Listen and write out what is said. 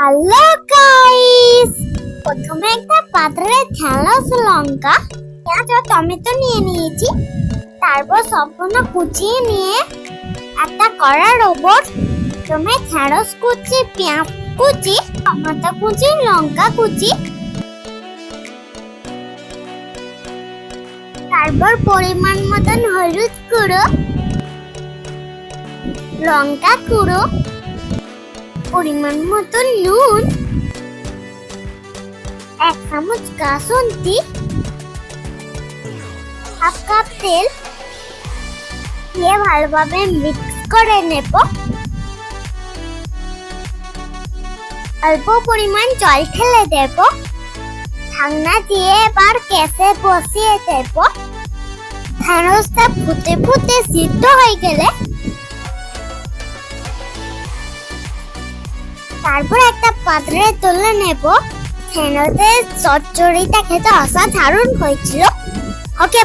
Hello guys, প্রথমে একটা পাত্রে ঢেঁড়স, লঙ্কা, পেঁয়াজ ও টমেটো নিয়ে নিয়েছি। তারপর সম্পূর্ণ কুচিয়ে নিয়ে একটা কড়ার ওপর প্রথমে ঢেঁড়স কুচি, পেঁয়াজ কুচি, টমেটো কুচি, লঙ্কা কুচি, তারপর পরিমাণ মতন হলুদ গুঁড়ো, লঙ্কা গুঁড়ো, পরিমাণ মতন নুন, 1 চামচ কাসুন্দি, হাফ কাপ তেল দিয়ে ভালোভাবে মিক্স করে নেব। অল্প পরিমাণ জল ঢেলে দেব। ঢাকনা দিয়ে এবার গ্যাসে বসিয়ে দেব। ঢেঁড়সটা ফুটে ফুটে সিদ্ধ হয়ে গেলে তারপর একটা পাত্রে তুলে নেব। ঢেঁড়সের চচ্চড়িটা খেতে অসাধারণ হয়েছিল। ওকে।